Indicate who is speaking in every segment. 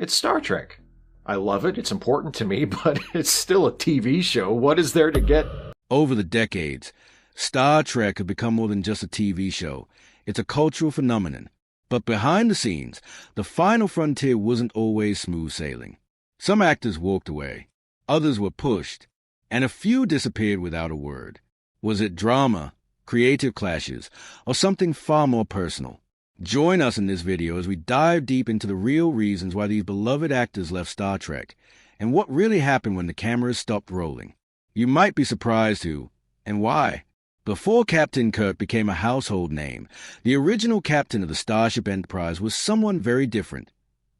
Speaker 1: It's Star Trek. I love it, it's important to me, but it's still a TV show. What is there to get?
Speaker 2: Over the decades, Star Trek had become more than just a TV show. It's a cultural phenomenon. But behind the scenes, the final frontier wasn't always smooth sailing. Some actors walked away, others were pushed, and a few disappeared without a word. Was it drama, creative clashes, or something far more personal? Join us in this video as we dive deep into the real reasons why these beloved actors left Star Trek, and what really happened when the cameras stopped rolling. You might be surprised who, and why. Before Captain Kirk became a household name, the original captain of the Starship Enterprise was someone very different.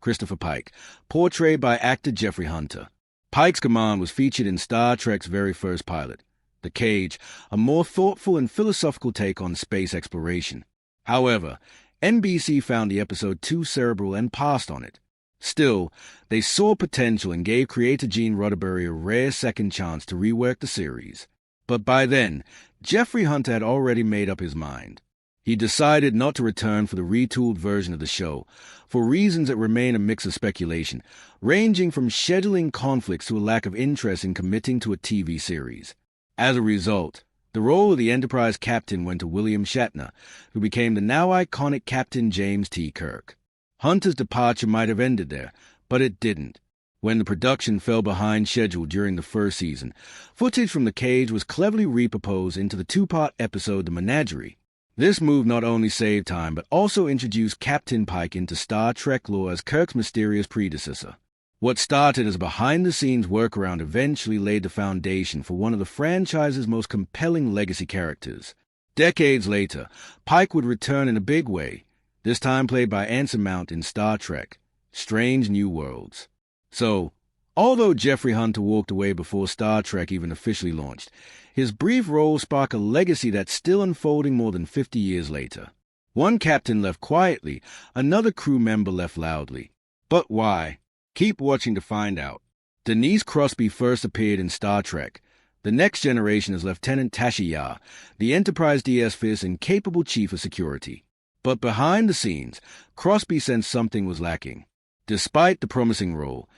Speaker 2: Christopher Pike, portrayed by actor Jeffrey Hunter. Pike's command was featured in Star Trek's very first pilot, The Cage, a more thoughtful and philosophical take on space exploration. However, NBC found the episode too cerebral and passed on it. Still, they saw potential and gave creator Gene Roddenberry a rare second chance to rework the series. But by then, Jeffrey Hunter had already made up his mind. He decided not to return for the retooled version of the show, for reasons that remain a mix of speculation, ranging from scheduling conflicts to a lack of interest in committing to a TV series. As a result, the role of the Enterprise captain went to William Shatner, who became the now iconic Captain James T. Kirk. Hunter's departure might have ended there, but it didn't. When the production fell behind schedule during the first season, footage from The Cage was cleverly repurposed into the two-part episode The Menagerie. This move not only saved time, but also introduced Captain Pike into Star Trek lore as Kirk's mysterious predecessor. What started as a behind-the-scenes workaround eventually laid the foundation for one of the franchise's most compelling legacy characters. Decades later, Pike would return in a big way, this time played by Anson Mount in Star Trek: Strange New Worlds. So, although Jeffrey Hunter walked away before Star Trek even officially launched, his brief role sparked a legacy that's still unfolding more than 50 years later. One captain left quietly, another crew member left loudly. But why? Keep watching to find out. Denise Crosby first appeared in Star Trek. The Next Generation as Lieutenant Tasha Yar, the Enterprise DS-Fist and capable chief of security. But behind the scenes, Crosby sensed something was lacking. Despite the promising role,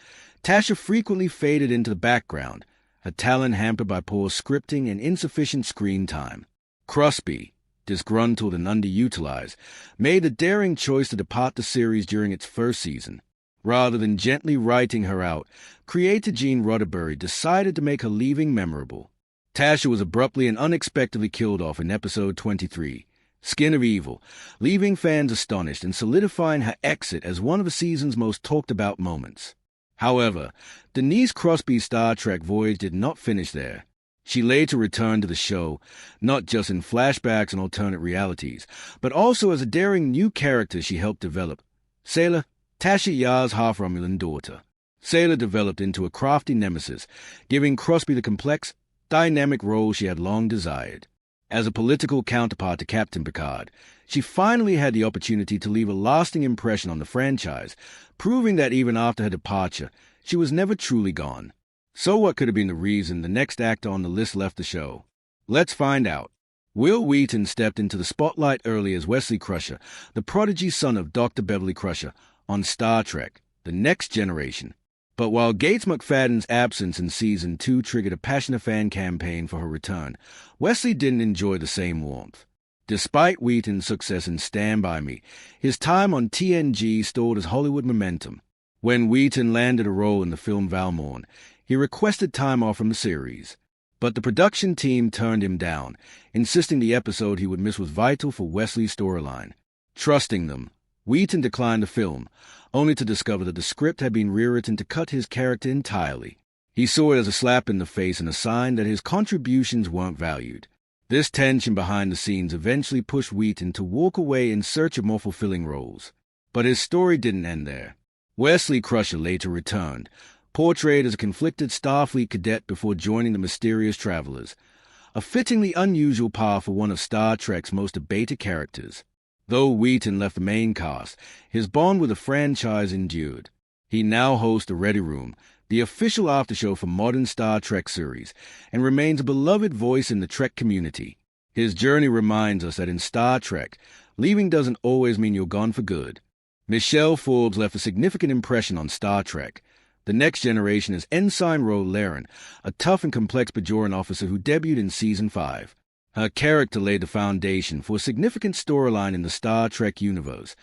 Speaker 2: Tasha frequently faded into the background, her talent hampered by poor scripting and insufficient screen time. Crosby, disgruntled and underutilized, made the daring choice to depart the series during its first season. Rather than gently writing her out, creator Gene Roddenberry decided to make her leaving memorable. Tasha was abruptly and unexpectedly killed off in episode 23, Skin of Evil, leaving fans astonished and solidifying her exit as one of the season's most talked-about moments. However, Denise Crosby's Star Trek voyage did not finish there. She later returned to the show, not just in flashbacks and alternate realities, but also as a daring new character she helped develop, Sailor, Tasha Yar's half-Romulan daughter. Sailor developed into a crafty nemesis, giving Crosby the complex, dynamic role she had long desired. As a political counterpart to Captain Picard, she finally had the opportunity to leave a lasting impression on the franchise, proving that even after her departure, she was never truly gone. So what could have been the reason the next actor on the list left the show? Let's find out. Will Wheaton stepped into the spotlight early as Wesley Crusher, the prodigy son of Dr. Beverly Crusher, on Star Trek: The Next Generation. But while Gates McFadden's absence in Season 2 triggered a passionate fan campaign for her return, Wesley didn't enjoy the same warmth. Despite Wheaton's success in Stand By Me, his time on TNG stalled his Hollywood momentum. When Wheaton landed a role in the film Valmorn, he requested time off from the series. But the production team turned him down, insisting the episode he would miss was vital for Wesley's storyline. Trusting them, Wheaton declined the film, only to discover that the script had been rewritten to cut his character entirely. He saw it as a slap in the face and a sign that his contributions weren't valued. This tension behind the scenes eventually pushed Wheaton to walk away in search of more fulfilling roles. But his story didn't end there. Wesley Crusher later returned, portrayed as a conflicted Starfleet cadet before joining the Mysterious Travelers, a fittingly unusual path for one of Star Trek's most debated characters. Though Wheaton left the main cast, his bond with the franchise endured. He now hosts the Ready Room, the official aftershow for modern Star Trek series, and remains a beloved voice in the Trek community. His journey reminds us that in Star Trek, leaving doesn't always mean you're gone for good. Michelle Forbes left a significant impression on Star Trek. The Next Generation as Ensign Ro Laren, a tough and complex Bajoran officer who debuted in Season 5. Her character laid the foundation for a significant storyline in the Star Trek universe,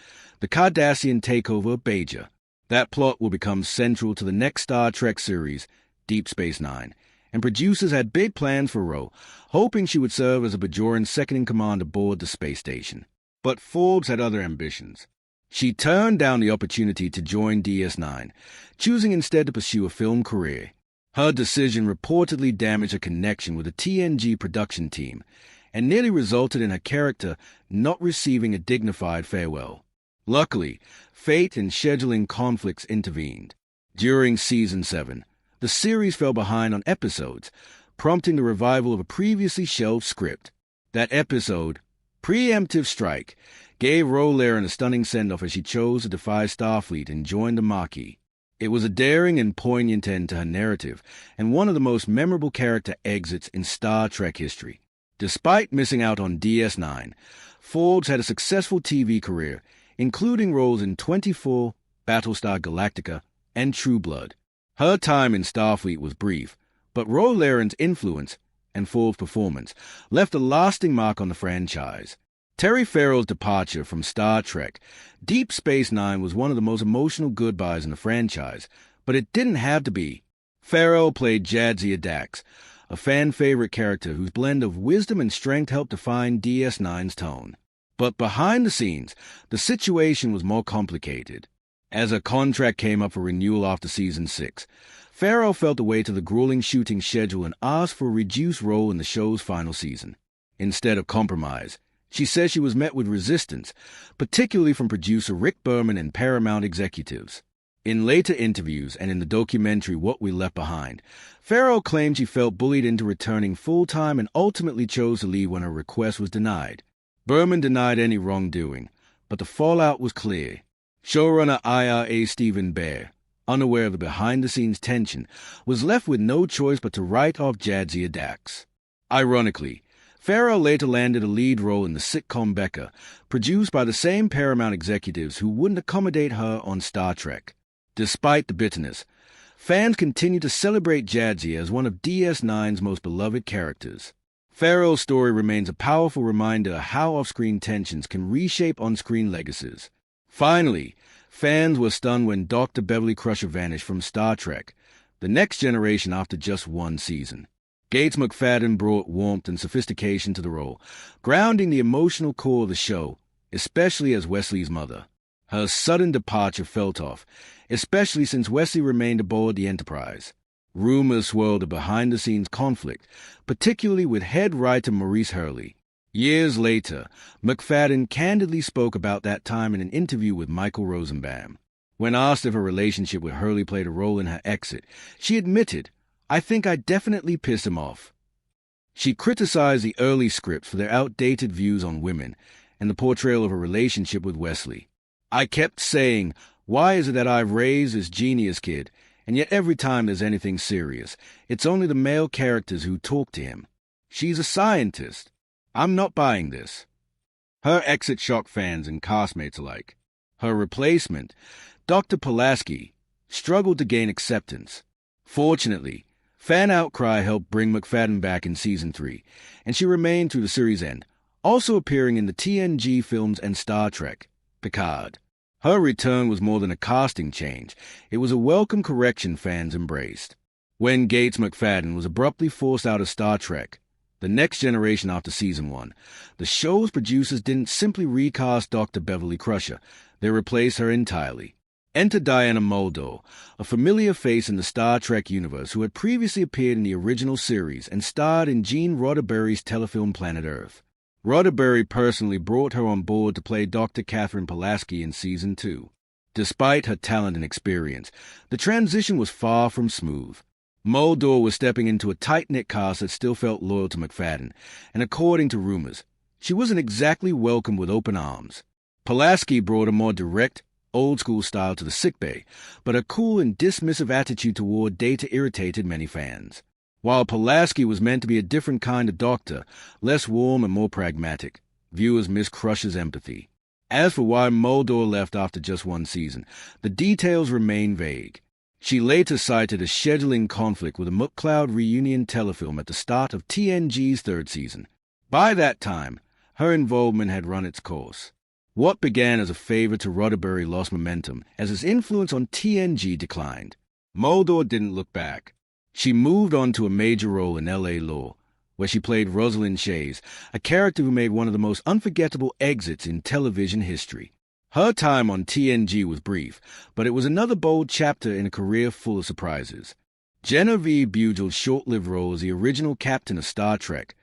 Speaker 2: the Cardassian takeover of Bajor. That plot will become central to the next Star Trek series, Deep Space Nine, and producers had big plans for Ro, hoping she would serve as a Bajoran second-in-command aboard the space station. But Forbes had other ambitions. She turned down the opportunity to join DS9, choosing instead to pursue a film career. Her decision reportedly damaged her connection with the TNG production team and nearly resulted in her character not receiving a dignified farewell. Luckily, fate and scheduling conflicts intervened. During Season 7, the series fell behind on episodes, prompting the revival of a previously shelved script. That episode, Preemptive Strike, gave Ro Laren a stunning send-off as she chose to defy Starfleet and join the Maquis. It was a daring and poignant end to her narrative, and one of the most memorable character exits in Star Trek history. Despite missing out on DS9, Forbes had a successful TV career, including roles in 24, Battlestar Galactica, and True Blood. Her time in Starfleet was brief, but Ro Laren's influence and Forbes' performance left a lasting mark on the franchise. Terry Farrell's departure from Star Trek, Deep Space Nine was one of the most emotional goodbyes in the franchise, but it didn't have to be. Farrell played Jadzia Dax, a fan-favorite character whose blend of wisdom and strength helped define DS9's tone. But behind the scenes, the situation was more complicated. As her contract came up for renewal after Season 6, Farrell felt the weight of the grueling shooting schedule and asked for a reduced role in the show's final season. Instead of compromise, she says she was met with resistance, particularly from producer Rick Berman and Paramount executives. In later interviews and in the documentary What We Left Behind, Farrell claimed she felt bullied into returning full-time and ultimately chose to leave when her request was denied. Berman denied any wrongdoing, but the fallout was clear. Showrunner IRA Stephen Bear, unaware of the behind-the-scenes tension, was left with no choice but to write off Jadzia Dax. Ironically, Farrell later landed a lead role in the sitcom Becca, produced by the same Paramount executives who wouldn't accommodate her on Star Trek. Despite the bitterness, fans continue to celebrate Jadzia as one of DS9's most beloved characters. Farrell's story remains a powerful reminder of how off-screen tensions can reshape on-screen legacies. Finally, fans were stunned when Dr. Beverly Crusher vanished from Star Trek, The Next Generation after just one season. Gates McFadden brought warmth and sophistication to the role, grounding the emotional core of the show, especially as Wesley's mother. Her sudden departure felt off, especially since Wesley remained aboard the Enterprise. Rumors swirled of behind-the-scenes conflict, particularly with head writer Maurice Hurley. Years later, McFadden candidly spoke about that time in an interview with Michael Rosenbaum. When asked if her relationship with Hurley played a role in her exit, she admitted, "I think I definitely pissed him off." She criticized the early scripts for their outdated views on women and the portrayal of her relationship with Wesley. "I kept saying, why is it that I've raised this genius kid, and yet every time there's anything serious, it's only the male characters who talk to him. She's a scientist. I'm not buying this." Her exit shocked fans and castmates alike. Her replacement, Dr. Pulaski, struggled to gain acceptance. Fortunately, fan outcry helped bring McFadden back in Season 3, and she remained through the series' end, also appearing in the TNG films and Star Trek, Picard. Her return was more than a casting change. It was a welcome correction fans embraced. When Gates McFadden was abruptly forced out of Star Trek, The Next Generation after Season 1, the show's producers didn't simply recast Dr. Beverly Crusher, they replaced her entirely. Enter Diana Muldaur, a familiar face in the Star Trek universe who had previously appeared in the original series and starred in Gene Roddenberry's telefilm Planet Earth. Roddenberry personally brought her on board to play Dr. Catherine Pulaski in Season 2. Despite her talent and experience, the transition was far from smooth. Muldaur was stepping into a tight-knit cast that still felt loyal to McFadden, and according to rumors, she wasn't exactly welcomed with open arms. Pulaski brought a more direct, old-school style to the sickbay, but a cool and dismissive attitude toward Data irritated many fans. While Pulaski was meant to be a different kind of doctor, less warm and more pragmatic, viewers missed Crusher's empathy. As for why Mulder left after just one season, the details remain vague. She later cited a scheduling conflict with a McCloud reunion telefilm at the start of TNG's third season. By that time, her involvement had run its course. What began as a favor to Roddenberry lost momentum as his influence on TNG declined. Mulder didn't look back. She moved on to a major role in L.A. Law, where she played Rosalind Shays, a character who made one of the most unforgettable exits in television history. Her time on TNG was brief, but it was another bold chapter in a career full of surprises. Genevieve Bugel's short-lived role as the original captain of Star Trek.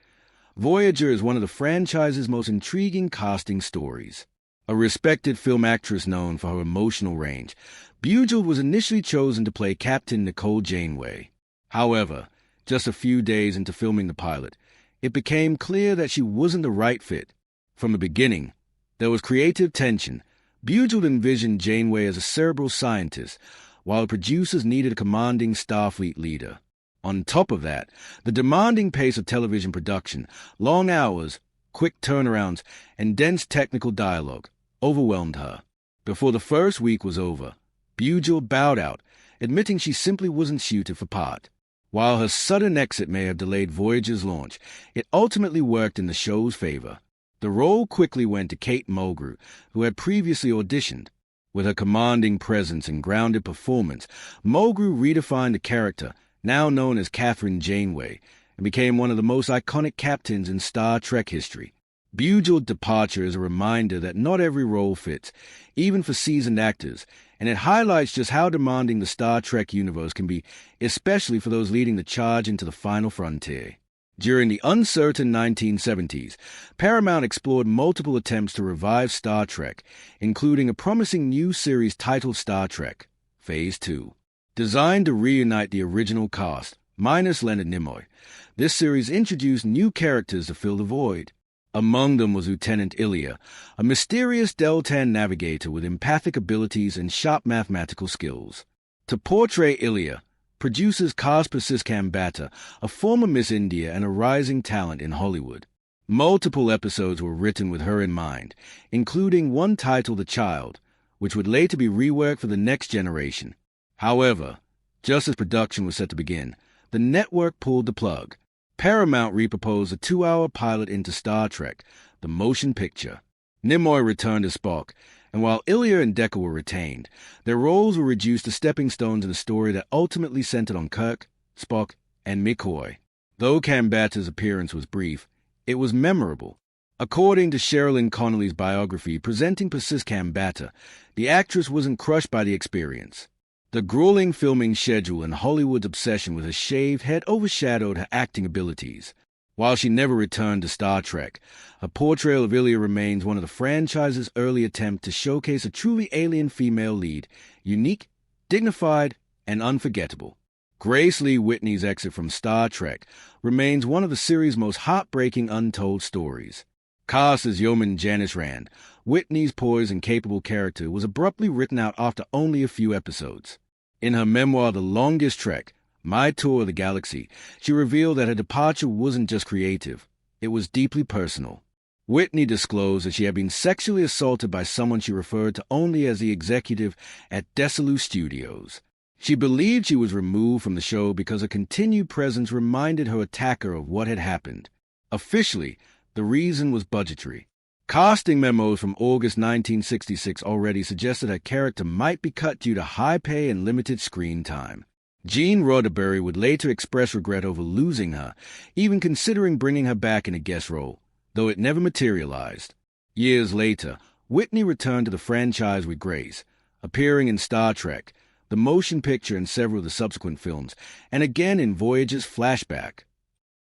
Speaker 2: Voyager is one of the franchise's most intriguing casting stories. A respected film actress known for her emotional range, Bugel was initially chosen to play Captain Nicole Janeway. However, just a few days into filming the pilot, it became clear that she wasn't the right fit. From the beginning, there was creative tension. Bugel envisioned Janeway as a cerebral scientist, while the producers needed a commanding Starfleet leader. On top of that, the demanding pace of television production, long hours, quick turnarounds, and dense technical dialogue overwhelmed her. Before the first week was over, Bugel bowed out, admitting she simply wasn't suited for part. While her sudden exit may have delayed Voyager's launch, it ultimately worked in the show's favor. The role quickly went to Kate Mulgrew, who had previously auditioned. With her commanding presence and grounded performance, Mulgrew redefined the character, now known as Kathryn Janeway, and became one of the most iconic captains in Star Trek history. Bugel's departure is a reminder that not every role fits, even for seasoned actors, and it highlights just how demanding the Star Trek universe can be, especially for those leading the charge into the final frontier. During the uncertain 1970s, Paramount explored multiple attempts to revive Star Trek, including a promising new series titled Star Trek, Phase 2. Designed to reunite the original cast, minus Leonard Nimoy, this series introduced new characters to fill the void. Among them was Lieutenant Ilia, a mysterious Deltan navigator with empathic abilities and sharp mathematical skills. To portray Ilia, producers cast Persis Khambatta, a former Miss India and a rising talent in Hollywood. Multiple episodes were written with her in mind, including one titled The Child, which would later be reworked for the next generation. However, just as production was set to begin, the network pulled the plug. Paramount reproposed a 2-hour pilot into Star Trek, the motion picture. Nimoy returned as Spock, and while Ilia and Decker were retained, their roles were reduced to stepping stones in a story that ultimately centered on Kirk, Spock, and McCoy. Though Khambatta's appearance was brief, it was memorable. According to Sherilyn Connolly's biography presenting Persis Khambatta, the actress wasn't crushed by the experience. The grueling filming schedule and Hollywood's obsession with her shaved head overshadowed her acting abilities. While she never returned to Star Trek, her portrayal of Ilia remains one of the franchise's early attempts to showcase a truly alien female lead, unique, dignified, and unforgettable. Grace Lee Whitney's exit from Star Trek remains one of the series' most heartbreaking untold stories. Cast as Yeoman Janice Rand, Whitney's poised and capable character was abruptly written out after only a few episodes. In her memoir The Longest Trek, My Tour of the Galaxy, she revealed that her departure wasn't just creative, it was deeply personal. Whitney disclosed that she had been sexually assaulted by someone she referred to only as the executive at Desilu Studios. She believed she was removed from the show because her continued presence reminded her attacker of what had happened. Officially, the reason was budgetary. Casting memos from August 1966 already suggested her character might be cut due to high pay and limited screen time. Gene Roddenberry would later express regret over losing her, even considering bringing her back in a guest role, though it never materialized. Years later, Whitney returned to the franchise with grace, appearing in Star Trek, the motion picture and several of the subsequent films, and again in Voyager's flashback.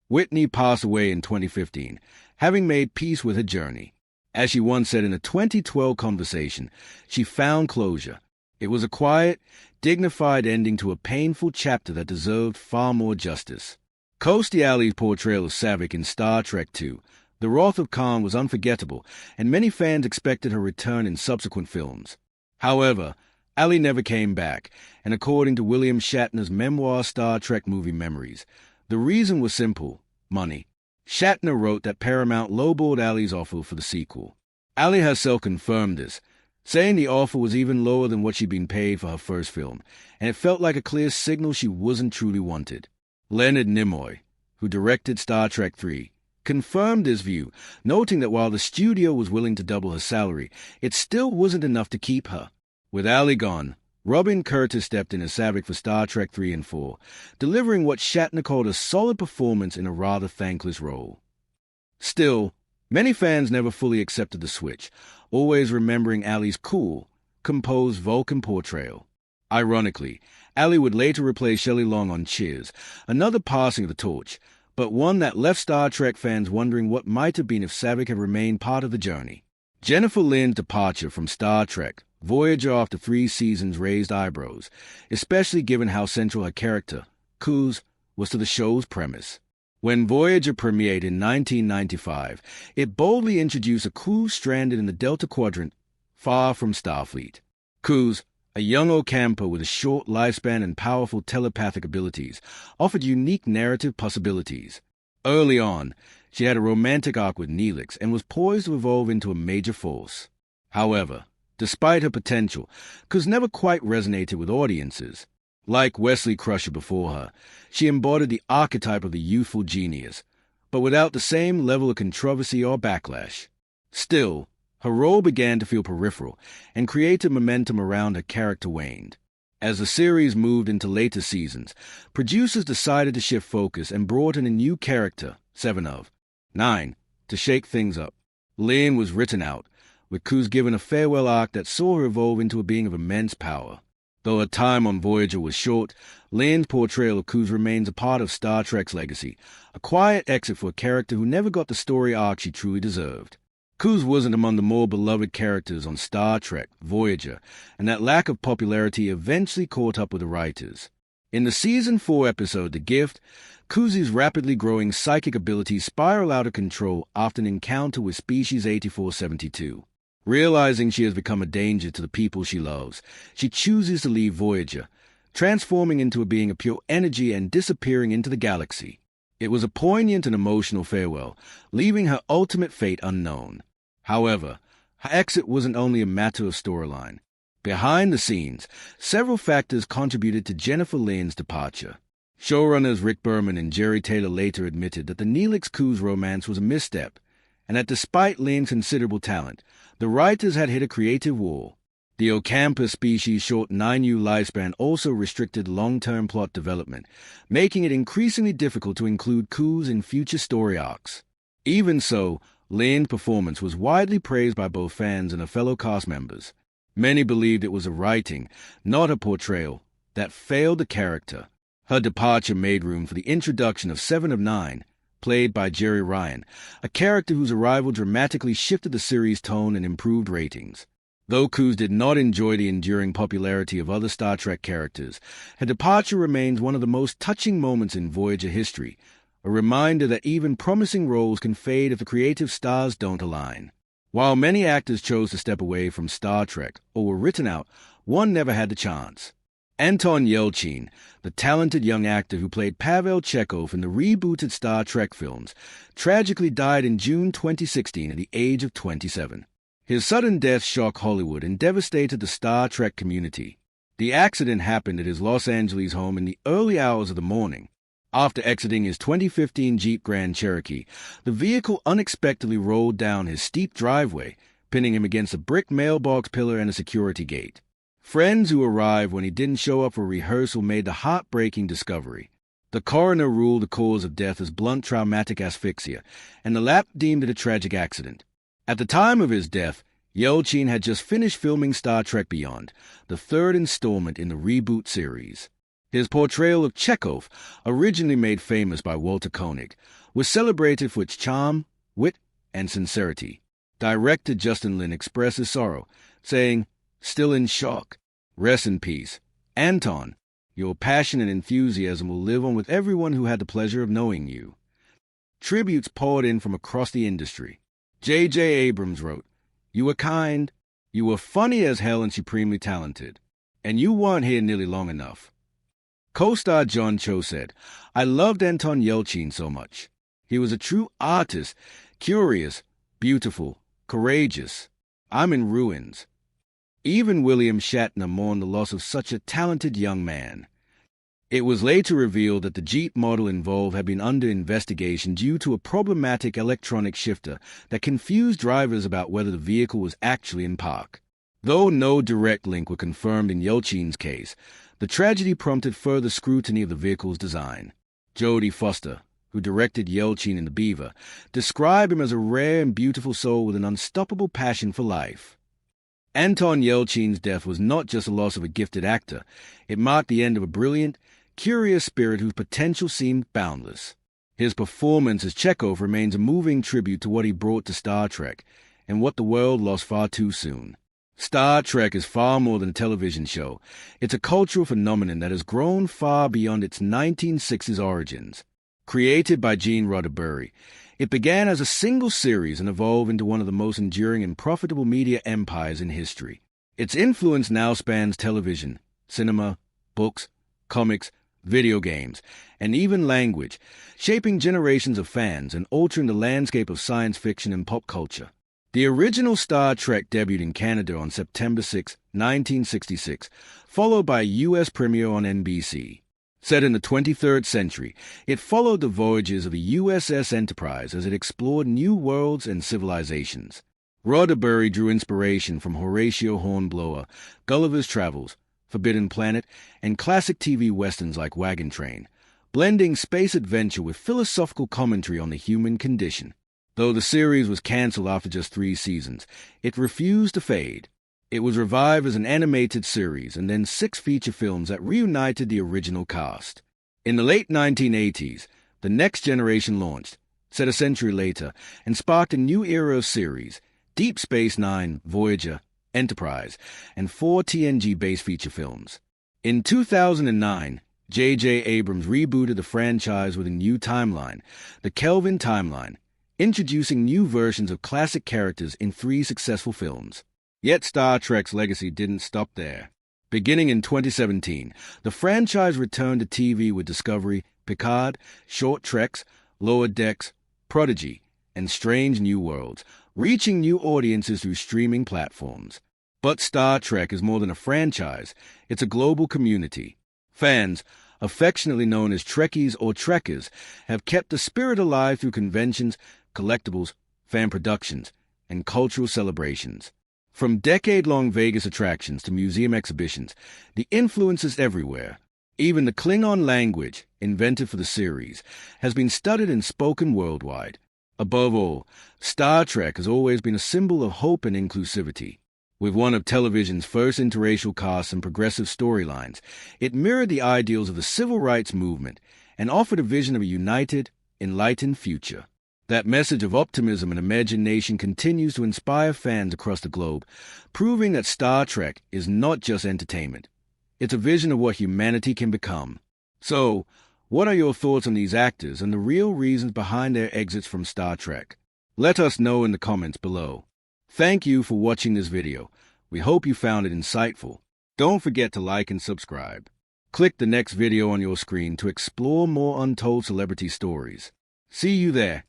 Speaker 2: Whitney passed away in 2015, having made peace with her journey. As she once said in a 2012 conversation, she found closure. It was a quiet, dignified ending to a painful chapter that deserved far more justice. Kirstie Alley's portrayal of Saavik in Star Trek II, The Wrath of Khan, was unforgettable, and many fans expected her return in subsequent films. However, Alley never came back, and according to William Shatner's memoir Star Trek Movie Memories, the reason was simple: money. Shatner wrote that Paramount lowballed Alley's offer for the sequel. Ali herself confirmed this, saying the offer was even lower than what she'd been paid for her first film, and it felt like a clear signal she wasn't truly wanted. Leonard Nimoy, who directed Star Trek III, confirmed this view, noting that while the studio was willing to double her salary, it still wasn't enough to keep her. With Ali gone, Robin Curtis stepped in as Saavik for Star Trek III and IV, delivering what Shatner called a solid performance in a rather thankless role. Still, many fans never fully accepted the switch, always remembering Ali's cool, composed Vulcan portrayal. Ironically, Ali would later replace Shelley Long on Cheers, another passing of the torch, but one that left Star Trek fans wondering what might have been if Saavik had remained part of the journey. Jennifer Lin's departure from Star Trek Voyager after 3 seasons raised eyebrows, especially given how central her character, Kuz, was to the show's premise. When Voyager premiered in 1995, it boldly introduced a crew stranded in the Delta Quadrant, far from Starfleet. Kuz, a young Ocampo with a short lifespan and powerful telepathic abilities, offered unique narrative possibilities. Early on, she had a romantic arc with Neelix and was poised to evolve into a major force. However, despite her potential, Kuz never quite resonated with audiences. Like Wesley Crusher before her, she embodied the archetype of the youthful genius, but without the same level of controversy or backlash. Still, her role began to feel peripheral, and creative momentum around her character waned. As the series moved into later seasons, producers decided to shift focus and brought in a new character, Seven of Nine, to shake things up. Lin was written out, with Kuz given a farewell arc that saw her evolve into a being of immense power. Though her time on Voyager was short, Lin's portrayal of Kuz remains a part of Star Trek's legacy, a quiet exit for a character who never got the story arc she truly deserved. Kuz wasn't among the more beloved characters on Star Trek, Voyager, and that lack of popularity eventually caught up with the writers. In the Season 4 episode The Gift, Kuz's rapidly growing psychic abilities spiral out of control after an encounter with Species 8472. Realizing she has become a danger to the people she loves, she chooses to leave Voyager, transforming into a being of pure energy and disappearing into the galaxy. It was a poignant and emotional farewell, leaving her ultimate fate unknown. However, her exit wasn't only a matter of storyline. Behind the scenes, several factors contributed to Jennifer Lin's departure. Showrunners Rick Berman and Jerry Taylor later admitted that the Neelix-Kuz romance was a misstep, and that despite Lin's considerable talent, the writers had hit a creative wall. The Ocampa species' short 9U lifespan also restricted long-term plot development, making it increasingly difficult to include Kuz in future story arcs. Even so, Lin's performance was widely praised by both fans and her fellow cast members. Many believed it was a writing, not a portrayal, that failed the character. Her departure made room for the introduction of Seven of Nine, played by Jerry Ryan, a character whose arrival dramatically shifted the series' tone and improved ratings. Though Kuz did not enjoy the enduring popularity of other Star Trek characters, her departure remains one of the most touching moments in Voyager history, a reminder that even promising roles can fade if the creative stars don't align. While many actors chose to step away from Star Trek or were written out, one never had the chance. Anton Yelchin, the talented young actor who played Pavel Chekhov in the rebooted Star Trek films, tragically died in June 2016 at the age of 27. His sudden death shocked Hollywood and devastated the Star Trek community. The accident happened at his Los Angeles home in the early hours of the morning. After exiting his 2015 Jeep Grand Cherokee, the vehicle unexpectedly rolled down his steep driveway, pinning him against a brick mailbox pillar and a security gate. Friends who arrived when he didn't show up for rehearsal made the heartbreaking discovery. The coroner ruled the cause of death as blunt traumatic asphyxia, and the lab deemed it a tragic accident. At the time of his death, Yelchin had just finished filming Star Trek Beyond, the third installment in the reboot series. His portrayal of Chekhov, originally made famous by Walter Koenig, was celebrated for its charm, wit, and sincerity. Director Justin Lin expressed his sorrow, saying, "Still in shock. Rest in peace. Anton, your passion and enthusiasm will live on with everyone who had the pleasure of knowing you." Tributes poured in from across the industry. J.J. Abrams wrote, "You were kind, you were funny as hell and supremely talented, and you weren't here nearly long enough." Co-star John Cho said, "I loved Anton Yelchin so much. He was a true artist, curious, beautiful, courageous. I'm in ruins. Even William Shatner mourned the loss of such a talented young man. It was later revealed that the Jeep model involved had been under investigation due to a problematic electronic shifter that confused drivers about whether the vehicle was actually in park. Though no direct link were confirmed in Yelchin's case, the tragedy prompted further scrutiny of the vehicle's design. Jodie Foster, who directed Yelchin in The Beaver, described him as a rare and beautiful soul with an unstoppable passion for life. Anton Yelchin's death was not just the loss of a gifted actor. It marked the end of a brilliant, curious spirit whose potential seemed boundless. His performance as Chekhov remains a moving tribute to what he brought to Star Trek and what the world lost far too soon. Star Trek is far more than a television show. It's a cultural phenomenon that has grown far beyond its 1960s origins. Created by Gene Roddenberry, it began as a single series and evolved into one of the most enduring and profitable media empires in history. Its influence now spans television, cinema, books, comics, video games, and even language, shaping generations of fans and altering the landscape of science fiction and pop culture. The original Star Trek debuted in Canada on September 6, 1966, followed by a U.S. premiere on NBC. Set in the 23rd century, it followed the voyages of the USS Enterprise as it explored new worlds and civilizations. Roddenberry drew inspiration from Horatio Hornblower, Gulliver's Travels, Forbidden Planet, and classic TV westerns like Wagon Train, blending space adventure with philosophical commentary on the human condition. Though the series was canceled after just 3 seasons, it refused to fade. It was revived as an animated series and then 6 feature films that reunited the original cast. In the late 1980s, The Next Generation launched, set a century later, and sparked a new era of series: Deep Space Nine, Voyager, Enterprise, and 4 TNG-based feature films. In 2009, J.J. Abrams rebooted the franchise with a new timeline, the Kelvin Timeline, introducing new versions of classic characters in 3 successful films. Yet Star Trek's legacy didn't stop there. Beginning in 2017, the franchise returned to TV with Discovery, Picard, Short Treks, Lower Decks, Prodigy, and Strange New Worlds, reaching new audiences through streaming platforms. But Star Trek is more than a franchise. It's a global community. Fans, affectionately known as Trekkies or Trekkers, have kept the spirit alive through conventions, collectibles, fan productions, and cultural celebrations. From decade-long Vegas attractions to museum exhibitions, the influence is everywhere. Even the Klingon language, invented for the series, has been studied and spoken worldwide. Above all, Star Trek has always been a symbol of hope and inclusivity. With one of television's first interracial casts and progressive storylines, it mirrored the ideals of the civil rights movement and offered a vision of a united, enlightened future. That message of optimism and imagination continues to inspire fans across the globe, proving that Star Trek is not just entertainment. It's a vision of what humanity can become. So, what are your thoughts on these actors and the real reasons behind their exits from Star Trek? Let us know in the comments below. Thank you for watching this video. We hope you found it insightful. Don't forget to like and subscribe. Click the next video on your screen to explore more untold celebrity stories. See you there.